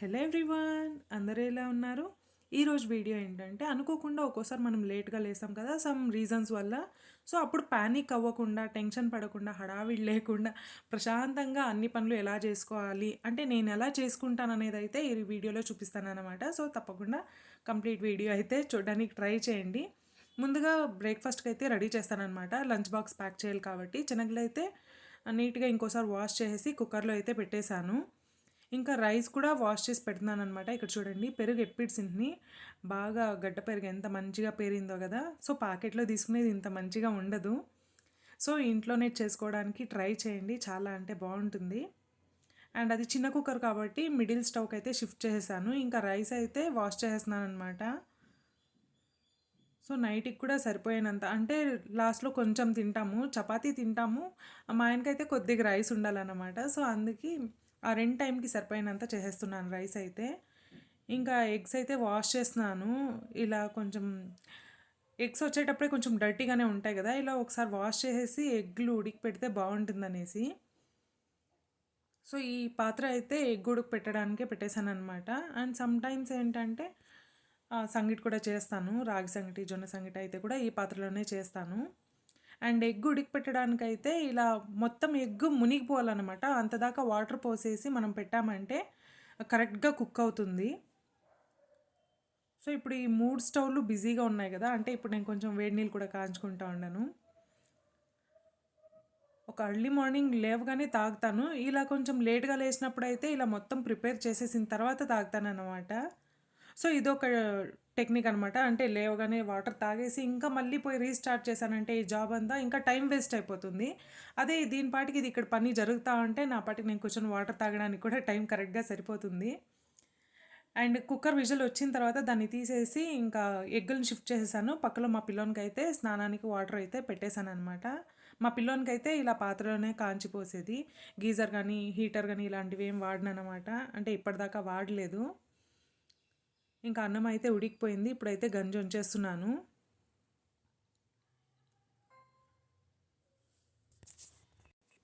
Hello everyone, అందరూ ఎలా ఉన్నారు? ఈరోజు వీడియో ఏంటంటే అనుకోకుండా ఒక్కోసారి మనం లేట్గా లేస్తాం కదా, సమ్ రీజన్స్ వల్ల. సో అప్పుడు ప్యానిక్ అవ్వకుండా, టెన్షన్ పడకుండా, హడావిడి లేకుండా ప్రశాంతంగా అన్ని పనులు ఎలా చేసుకోవాలి అంటే నేను ఎలా చేసుకుంటాను అనేది అయితే ఈ వీడియోలో చూపిస్తాను అనమాట. సో తప్పకుండా కంప్లీట్ వీడియో అయితే చూడడానికి ట్రై చేయండి. ముందుగా బ్రేక్ఫాస్ట్కి అయితే రెడీ చేస్తానన్నమాట. లంచ్ బాక్స్ ప్యాక్ చేయాలి కాబట్టి శనగలు అయితే నీట్గా ఇంకోసారి వాష్ చేసి కుక్కర్లో అయితే పెట్టేశాను. ఇంకా రైస్ కూడా వాష్ చేసి పెడుతున్నాననమాట. ఇక్కడ చూడండి, పెరుగు ఎప్పిడ్సింది బాగా గడ్డ పెరుగు ఎంత మంచిగా పేరిందో కదా. సో ప్యాకెట్లో తీసుకునేది ఇంత మంచిగా ఉండదు. సో ఇంట్లోనే చేసుకోవడానికి ట్రై చేయండి, చాలా అంటే బాగుంటుంది. అండ్ అది చిన్న కుక్కర్ కాబట్టి మిడిల్ స్టవ్కి అయితే షిఫ్ట్ చేసేసాను. ఇంకా రైస్ అయితే వాష్ చేసేస్తున్నాను అనమాట. సో నైట్కి కూడా సరిపోయినంత, అంటే లాస్ట్లో కొంచెం తింటాము, చపాతీ తింటాము. మా ఆయనకైతే కొద్దిగా రైస్ ఉండాలన్నమాట. సో అందుకే ఆ రెండు టైంకి సరిపోయినంత చేసేస్తున్నాను రైస్ అయితే. ఇంకా ఎగ్స్ అయితే వాష్ చేస్తున్నాను. ఇలా కొంచెం ఎగ్స్ వచ్చేటప్పుడే కొంచెం డర్టీగానే ఉంటాయి కదా, ఇలా ఒకసారి వాష్ చేసేసి ఎగ్లు ఉడికి పెడితే బాగుంటుందనేసి. సో ఈ పాత్ర అయితే ఎగ్ ఉడుకు పెట్టడానికే పెట్టేశాను అనమాట. అండ్ సమ్ టైమ్స్ ఏంటంటే సంగటి కూడా చేస్తాను. రాగి సంగటి, జొన్న సంగటి అయితే కూడా ఈ పాత్రలోనే చేస్తాను. అండ్ ఎగ్ ఉడికిపెట్టడానికైతే ఇలా మొత్తం ఎగ్ మునిగిపోవాలన్నమాట. అంతదాకా వాటర్ పోసేసి మనం పెట్టామంటే కరెక్ట్గా కుక్ అవుతుంది. సో ఇప్పుడు ఈ 3 స్టవ్లు బిజీగా ఉన్నాయి కదా, అంటే ఇప్పుడు నేను కొంచెం వేడి నీళ్ళు కూడా కాంచుకుంటా ఉన్నాను. ఒక ఎర్లీ మార్నింగ్ లేవగానే తాగుతాను. ఇలా కొంచెం లేట్గా లేచినప్పుడైతే ఇలా మొత్తం ప్రిపేర్ చేసేసిన తర్వాత తాగుతానన్నమాట. సో ఇదొక టెక్నిక్ అనమాట. అంటే లేవగానే వాటర్ తాగేసి ఇంకా మళ్ళీ పోయి రీస్టార్ట్ చేశానంటే ఈ జాబ్ అంతా ఇంకా టైం వేస్ట్ అయిపోతుంది. అదే దీని పాటికి ఇది ఇక్కడ పని జరుగుతూ ఉంటే నా పాటికి నేను కూర్చొని వాటర్ తాగడానికి కూడా టైం కరెక్ట్గా సరిపోతుంది. అండ్ కుక్కర్ విజిల్ వచ్చిన తర్వాత దాన్ని తీసేసి ఇంకా ఎగ్గులను షిఫ్ట్ చేసేసాను. పక్కలో మా పిల్లోనికైతే స్నానానికి వాటర్ అయితే పెట్టేశాను అనమాట. మా పిల్లోనికైతే ఇలా పాత్రలోనే కాంచి పోసేది. గీజర్ కానీ హీటర్ కానీ ఇలాంటివి ఏం వాడనమాట. అంటే ఇప్పటిదాకా వాడలేదు. ఇంకా అన్నం అయితే ఉడికిపోయింది. ఇప్పుడైతే గంజి వంచేస్తున్నాను.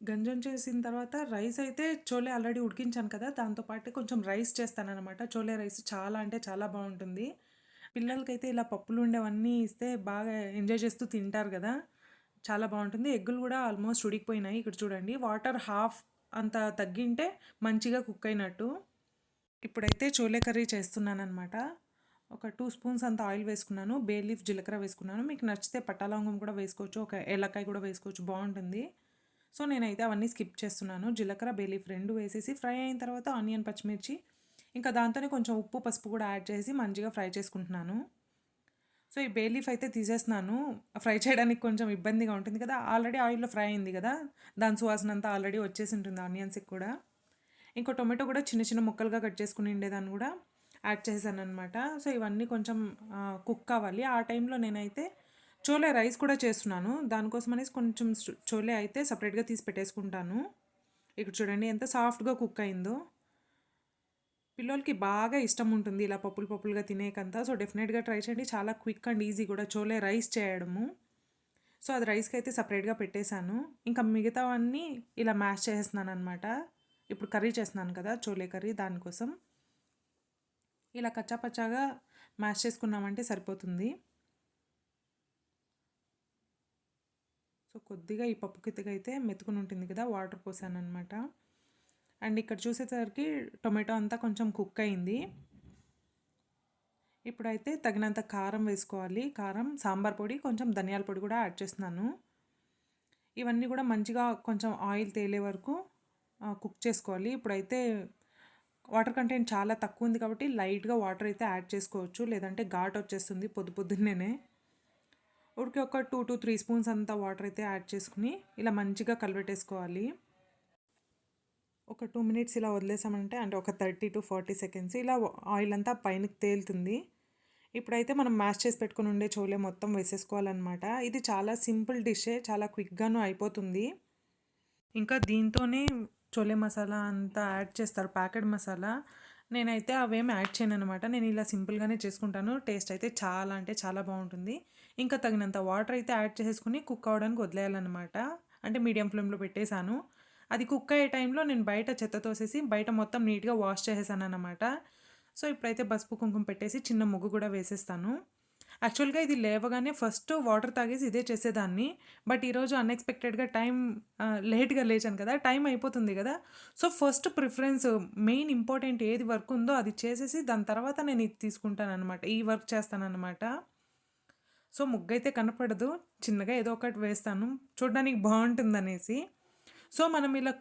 గంజి వంచేసిన తర్వాత రైస్ అయితే చోలే ఆల్రెడీ ఉడికించాను కదా, దాంతోపాటు కొంచెం రైస్ చేస్తానన్నమాట. చోలే రైస్ చాలా అంటే చాలా బాగుంటుంది. పిల్లలకైతే ఇలా పప్పులు ఉండేవన్నీ ఇస్తే బాగా ఎంజాయ్ చేస్తూ తింటారు కదా, చాలా బాగుంటుంది. ఎగ్గులు కూడా ఆల్మోస్ట్ ఉడికిపోయినాయి. ఇక్కడ చూడండి, వాటర్ హాఫ్ అంత తగ్గింటే మంచిగా కుక్ అయినట్టు. ఇప్పుడైతే చోలే కర్రీ చేస్తున్నాను అనమాట. ఒక 2 స్పూన్స్ అంత ఆయిల్ వేసుకున్నాను. బే లీఫ్, జీలకర్ర వేసుకున్నాను. మీకు నచ్చితే పట్టాలవంగం కూడా వేసుకోవచ్చు, ఒక ఏలక్కాయ కూడా వేసుకోవచ్చు, బాగుంటుంది. సో నేనైతే అవన్నీ స్కిప్ చేస్తున్నాను. జీలకర్ర, బే లీఫ్ 2 వేసేసి ఫ్రై అయిన తర్వాత ఆనియన్, పచ్చిమిర్చి, ఇంకా దాంతోనే కొంచెం ఉప్పు, పసుపు కూడా యాడ్ చేసి మంచిగా ఫ్రై చేసుకుంటున్నాను. సో ఈ బే లీఫ్ అయితే తీసేస్తున్నాను. ఫ్రై చేయడానికి కొంచెం ఇబ్బందిగా ఉంటుంది కదా, ఆల్రెడీ ఆయిల్లో ఫ్రై అయింది కదా, దాని సువాసన అంతా ఆల్రెడీ వచ్చేసి ఉంటుంది ఆనియన్స్కి కూడా. ఇంకో టొమాటో కూడా చిన్న చిన్న ముక్కలుగా కట్ చేసుకుని ఉండేదాన్ని కూడా యాడ్ చేశాను అనమాట. సో ఇవన్నీ కొంచెం కుక్ కావాలి. ఆ టైంలో నేనైతే చోలే రైస్ కూడా చేస్తున్నాను. దానికోసం అనేసి కొంచెం చోలే అయితే సపరేట్గా తీసి పెట్టేసుకుంటాను. ఇక్కడ చూడండి ఎంత సాఫ్ట్గా కుక్ అయిందో. పిల్లలకి బాగా ఇష్టం ఉంటుంది ఇలా పప్పులు పప్పులుగా తినేకంతా. సో డెఫినెట్గా ట్రై చేయండి, చాలా క్విక్ అండ్ ఈజీ కూడా చోలే రైస్ చేయడము. సో అది రైస్కి అయితే సపరేట్గా పెట్టేశాను. ఇంకా మిగతావన్నీ ఇలా మ్యాష్ చేసేస్తున్నాను అనమాట. ఇప్పుడు కర్రీ చేస్తున్నాను కదా, చోలే కర్రీ, దానికోసం ఇలా కచ్చాపచ్చాగా మ్యాష్ చేసుకున్నామంటే సరిపోతుంది. సో కొద్దిగా ఈ పప్పు కిత్తగా అయితే మెతుకుని ఉంటుంది కదా, వాటర్ పోసాను అనమాట. అండ్ ఇక్కడ చూసేసరికి టొమాటో అంతా కొంచెం కుక్ అయింది. ఇప్పుడైతే తగినంత కారం వేసుకోవాలి. కారం, సాంబార్ పొడి, కొంచెం ధనియాల పొడి కూడా యాడ్ చేస్తున్నాను. ఇవన్నీ కూడా మంచిగా కొంచెం ఆయిల్ తేలే వరకు కుక్ చేసుకోవాలి. ఇప్పుడైతే వాటర్ కంటెంట్ చాలా తక్కువ ఉంది కాబట్టి లైట్గా వాటర్ అయితే యాడ్ చేసుకోవచ్చు, లేదంటే ఘాట్ వచ్చేస్తుంది పొద్దున్నేనే. ఉడికి ఒక 2 to 3 స్పూన్స్ అంతా వాటర్ అయితే యాడ్ చేసుకుని ఇలా మంచిగా కలిపెట్టేసుకోవాలి. ఒక 2 మినిట్స్ ఇలా వదిలేసామంటే, అంటే ఒక 30 to 40 సెకండ్స్ ఇలా ఆయిల్ అంతా పైనకి తేలుతుంది. ఇప్పుడైతే మనం మ్యాష్ చేసి పెట్టుకుని ఉండే చోలే మొత్తం వేసేసుకోవాలన్నమాట. ఇది చాలా సింపుల్ డిషే, చాలా క్విక్గాను అయిపోతుంది. ఇంకా దీంతోనే చోలే మసాలా అంతా యాడ్ చేస్తారు, ప్యాకెట్ మసాలా. నేనైతే అవేం యాడ్ చేయను అనమాట. నేను ఇలా సింపుల్గానే చేసుకుంటాను. టేస్ట్ అయితే చాలా అంటే చాలా బాగుంటుంది. ఇంకా తగినంత వాటర్ అయితే యాడ్ చేసేసుకుని కుక్ అవ్వడానికి వదిలేయాలన్నమాట. అంటే మీడియం ఫ్లేమ్లో పెట్టేశాను. అది కుక్ అయ్యే టైంలో నేను బయట చెత్త తోసేసి బయట మొత్తం నీట్‌గా వాష్ చేసేసాననమాట. సో, ఇప్పుడైతే పసుపు, కుంకుమ పెట్టేసి చిన్న ముగ్గు కూడా వేసేస్తాను. యాక్చువల్‌గా ఇది లేవగానే ఫస్ట్ వాటర్ తాగేసి ఇదే చేసేదాన్ని. బట్ ఈరోజు అన్‌ఎక్స్‌పెక్టెడ్‌గా లేట్‌గా లేచాను కదా! టైం అయిపోతుంది గదా! So, first preference main important ఏది వర్క్ ఉందో అది చేసేసి దాని తర్వాత నేను ఇది తీసుకుంటాననమాట. ఈ వర్క్ చేస్తాననమాట. సో, ముగ్గైతే కనపడదు. చిన్నగా ఏదో ఒకటి వేస్తాను. చూడ్డానికి బావుంటుందనేసి. సో, మనం ఇలా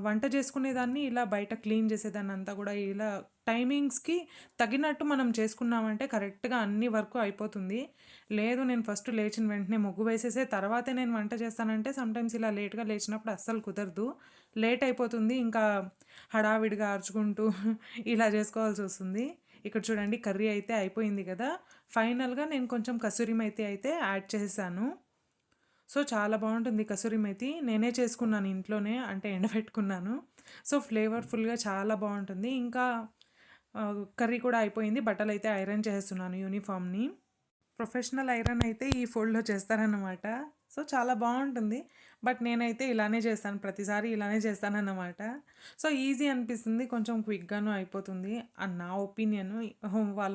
వంట చేసుకునేదాన్ని ఇలా బయట క్లీన్ చేసేదాన్నంతా గూడా ఇలా టైమింగ్స్‌కి తగినట్టు మనం చేసుకున్నామంటే కరెక్ట్‌గా అన్ని వర్కు అయిపోతుంది. లేదు నేను ఫస్ట్ లేచిన వెంటనే ముగ్గు వేసేసే తర్వాతే నేను వంట చేస్తానంటే సమ్‌టైమ్స్ ఇలా లేట్‌గా లేచినప్పుడు అస్సలు కుదరదు. లేట్ అయిపోతుంది. ఇంకా హడావిడిగా అరుచుకుంటూ ఇలా చేసుకోవాల్సొస్తుంది. ఇక్కడ చూడండి కర్రీ అయితే అయిపోయింది గదా! ఫైనల్‌గా నేను కొంచెం కసూరి మేతి అయితే యాడ్ చేసేసాను. సో, చాలా బావుంటుంది కసూరి మేతి. నేనే చేసుకున్నాను ఇంట్లోనే. అంటే ఎండబెట్టుకున్నాను. సో, ఫ్లేవర్‌ఫుల్‌గా చాలా బావుంటుంది. ఇంకా కర్రీ కూడా అయిపోయింది. బట్టలైతే ఐరన్ చేసేస్తున్నాను యూనిఫార్మ్‌ని. ప్రొఫెషనల్ ఐరన్ అయితే ఈ ఫోల్డ్‌లో చేస్తారనమాట. సో, చాలా బావుంటుంది. బట్ నేనైతే ఇలానే చేస్తాను. ప్రతిసారి ఇలానే చేస్తానన్నమాట. సో, ఈజీ అనిపిస్తుంది. కొంచెం క్విక్‌గాను అయిపోతుంది అని నా ఒపీనియను.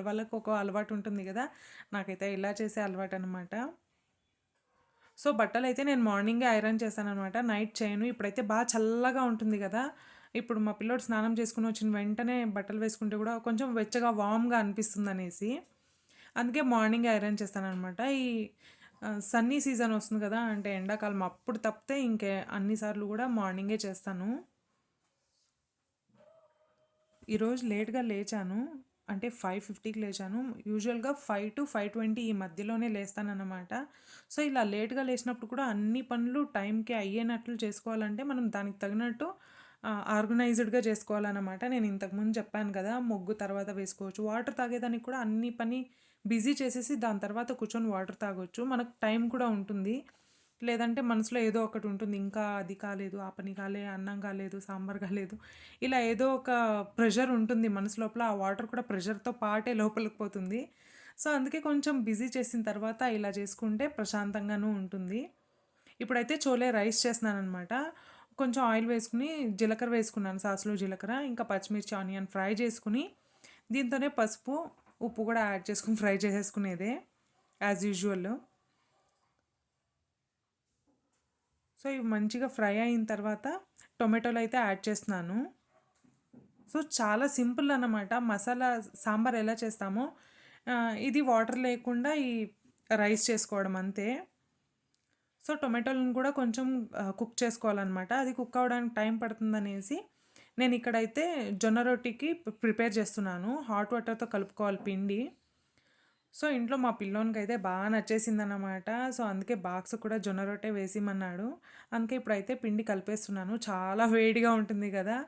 వాళ్ళకి ఒక అలవాటు ఉంటుంది గదా! నాకైతే ఇలా చేసే అలవాటనమాట. సో, బట్టలైతే నేను మార్నింగే ఐరన్ చేశాననమాట. నైట్ చేయను. ఇప్పుడైతే చల్లగా ఉంటుంది గదా! ఇప్పుడు మా పిల్లోడు స్నానం చేసుకొని వచ్చిన వెంటనే బట్టలు వేసుకుంటే గూడా కొంచెం వెచ్చగా, వార్మ్‌గా అనిపిస్తుందనేసి. అందుకే మార్నింగే ఐరన్ చేస్తాననమాట. ఈ సన్నీ సీజన్ వస్తుంది కదా! అంటే ఎండాకాలం అప్పుడు తప్పితే అన్ని సార్లు గూడా మార్నింగే చేస్తాను. ఈరోజు లేట్‌గా లేచాను. అంటే 5:50కి లేచాను. యూజువల్‌గా 5-5:20 ఈ మధ్యలోనే లేస్తాననమాట. సో, ఇలా లేట్‌గా లేచినప్పుడు కూడా అన్ని పనులు టైంకి అయ్యేనట్లు చేసుకోవాలంటే మనం దానికి తగినట్టు ఆర్గనైజ్డ్‌గా చేసుకోవాలనమాట. నేను ఇంతకుముందు చెప్పాను కదా! ముగ్గు తర్వాత వేసుకోవచ్చు. వాటర్ తాగేదానికి కూడా అన్ని పని బిజీ చేసేసి దాని తర్వాత కూర్చొని వాటర్ తాగొచ్చు. మనకు టైం కూడా ఉంటుంది. లేదంటే మనసులో ఏదో ఒకటి ఉంటుంది. ఇంకా అది కాలేదు, ఆ పని అన్నం కాలేదు, సాంబార్ కాలేదు. ఇలా ఏదో ఒక ప్రెషర్ ఉంటుంది మనసు లోపల. ఆ వాటర్ కూడా ప్రెషర్‌తో పాటే లోపలికి పోతుంది. సో, అందుకే కొంచెం బిజీ చేసిన తర్వాత ఇలా చేసుకుంటే ప్రశాంతంగాను ఉంటుంది. ఇప్పుడైతే చోలే రైస్ చేస్తున్నాననమాట. కొంచెం ఆయిల్ వేసుకొని, జీలకర్ర వేసుకున్నాను. సాసులు, జీలకర్ర, ఇంకా పచ్చిమిర్చి, ఆనియన్ ఫ్రై చేసుకొని, దీంతోనే పసుపు, ఉప్పు కూడా యాడ్ చేసుకొని ఫ్రై చేసేసుకునేదే యాజ్ యూజువల్. సో, ఇవి మంచిగా ఫ్రై అయిన తర్వాత టొమాటోలైతే యాడ్ చేస్తున్నాను. సో, చాలా సింపుల్ అన్నమాట. మసాలా సాంబార్ ఎలా చేస్తామో ఇది వాటర్ లేకుండా ఈ రైస్ చేసుకోవడం అంతే. సో, టొమాటోలను కూడా కొంచెం కుక్ చేసుకోవాలనమాట. అది కుక్ అవ్వడానికి టైం పడుతుందనేసి నేనిక్కడైతే జొన్న రొట్టికి ప్రిపేర్ చేస్తున్నాను. హాట్ వాటర్‌తో కలుపుకోవాలి పిండి. సో, ఇంట్లో మా పిల్లోనికైతే నచ్చేసిందనమాట. సో, అందుకే బాక్స్ కూడా జొన్న రొట్టె వేసిమన్నాడు. అందుకే ఇప్పుడైతే పిండి కలిపేస్తున్నాను. చాలా వేడిగా ఉంటుంది గదా!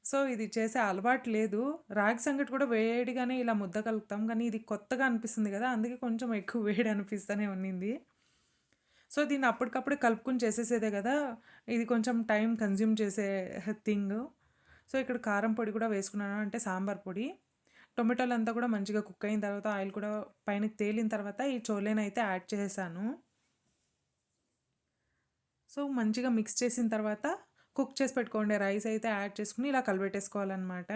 సో, ఇది చేసే అలవాటు లేదు. రాగి సంగటి కూడా వేడిగానే ఇలా ముద్ద కలుపుతాం. కానీ ఇది కొత్తగా అనిపిస్తుంది గదా! అందుకే కొంచెం ఎక్కువ వేడి అనిపిస్తూనే ఉన్నింది. సో, దీన్ని అప్పటికప్పుడు కలుపుకొని చేసేసేదే గదా! ఇది కొంచెం టైం కన్జ్యూమ్ చేసే థింగు. సో, ఇక్కడ కారం పొడి కూడా వేసుకున్నాను. అంటే సాంబార్ పొడి. టొమాటోలంతా కూడా మంచిగా కుక్ అయిన తర్వాత ఆయిల్ కూడా పైనకి తేలిన తర్వాత ఈ చోలేనైతే యాడ్ చేసేసాను. సో, మంచిగా మిక్స్ చేసిన తర్వాత కుక్ చేసి పెట్టుకోండి రైస్ అయితే యాడ్ చేసుకొని ఇలా కలిపెట్టేసుకోవాలనమాట.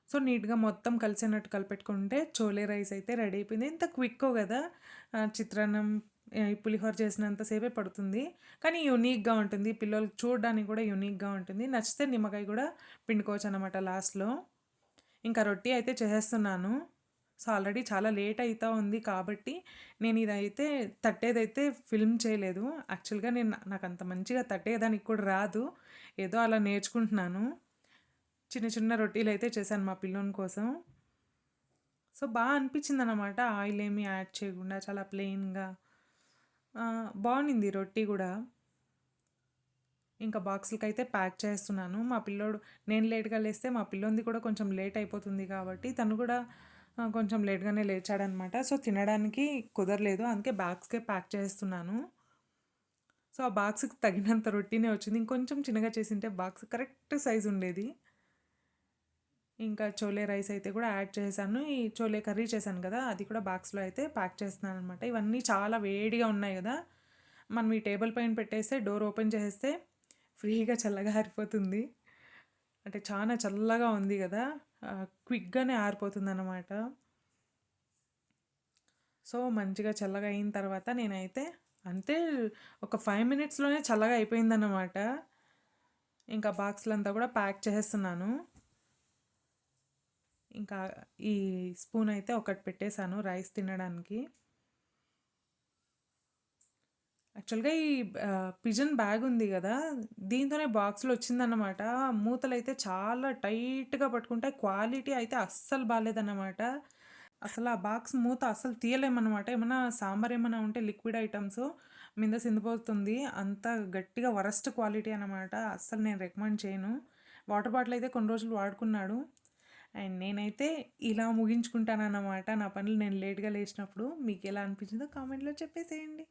సో, నీట్‌గా మొత్తం కలిసేనట్టు కలిపెట్టుకుంటే చోలే రైస్ అయితే రెడీ అయిపోయింది. ఇంత క్విక్కో గదా! చిత్రాన్నం ఈ పులిహోర చేసినంత సేపే పడుతుంది. కానీ యూనిక్‌గా ఉంటుంది. పిల్లలకి చూడడానికి కూడా యూనిక్‌గా ఉంటుంది. నచ్చితే నిమ్మకాయ కూడా పిండుకోవచ్చనమాట లాస్ట్‌లో. ఇంకా రొట్టి అయితే చేసేస్తున్నాను. సో, ఆల్రెడీ చాలా లేట్ అయితా ఉంది కాబట్టి నేనిదైతే తట్టేదైతే ఫిల్మ్ చేయలేదు. యాక్చువల్‌గా నాకంత మంచిగా తట్టేయడానికి కూడా రాదు. ఏదో అలా నేర్చుకుంటున్నాను. చిన్న చిన్న రొట్టెలైతే చేశాను మా పిల్లోని కోసం. సో, అనిపించిందనమాట. ఆయిలేమి యాడ్ చేయకుండా చాలా ప్లెయిన్‌గా బావుండింది రొట్టి గూడా. ఇంకా బాక్సులకైతే ప్యాక్ చేస్తున్నాను. నేను లేట్‌గా లేస్తే మా పిల్లోనిది కూడా కొంచెం లేట్ అయిపోతుంది కాబట్టి తను కూడా కొంచెం లేట్‌గానే లేచాడనమాట. సో, తినడానికి కుదరలేదు. అందుకే బాక్స్‌కే ప్యాక్ చేస్తున్నాను. సో, ఆ బాక్స్‌కి తగినంత రొట్టినే వచ్చింది. ఇంకొంచెం చిన్నగా చేసుంటే బాక్స్ కరెక్ట్ సైజ్ ఉండేది. ఇంకా చోలే రైస్ అయితే కూడా యాడ్ చేశాను. ఈ చోలే కర్రీ చేశాను కదా! అది కూడా బాక్స్‌లో అయితే ప్యాక్ చేస్తున్నాననమాట. ఇవన్నీ చాలా వేడిగా ఉన్నాయి గదా! మనం ఈ టేబుల్ పైన పెట్టేస్తే డోర్ ఓపెన్ చేసేస్తే ఫ్రీగా చల్లగా ఆరిపోతుంది. అంటే చానా చల్లగా ఉంది గదా! క్విక్‌గానే ఆరిపోతుందనమాట. సో, మంచిగా చల్లగా అయిన తర్వాత నేనైతే అంటే ఒక 5 మినిట్స్‌లోనే చల్లగా అయిపోయిందనమాట. ఇంకా బాక్స్‌లంతా గూడా ప్యాక్ చేసేస్తున్నాను. ఇంకా ఈ స్పూనయితే ఒకటి పెట్టేసాను రైస్ తినడానికి. యాక్చువల్‌గా ఈ పిజన్ బ్యాగ్ ఉంది గదా! దీంతోనే బాక్స్‌లో వచ్చిందన్నమాట. మూతలైతే చాలా టైట్‌గా పట్టుకుంటే క్వాలిటీ అయితే అస్సలు బాలేదన్నమాట. అసలు ఆ బాక్స్ మూత అస్సలు తీయలేమన్నమాట. ఏమన్నా సాంబార్ ఏమన్నా ఉంటే లిక్విడ్ ఐటెమ్స్ మింద సిందిపోతుంది. అంత గట్టిగా వరస్ట్ క్వాలిటీ అన్నమాట. అస్సలు నేను రికమెండ్ చేయను. వాటర్ బాటిల్ అయితే కొన్ని రోజులు వాడుకున్నాడు. అండ్ నేనైతే ఇలా ముగించుకుంటానన్నమాట. నా పనులు నేను లేట్‌గా లేచినప్పుడు. మీకెలా అనిపించిందో కామెంట్‌లో చెప్పేసేయండి.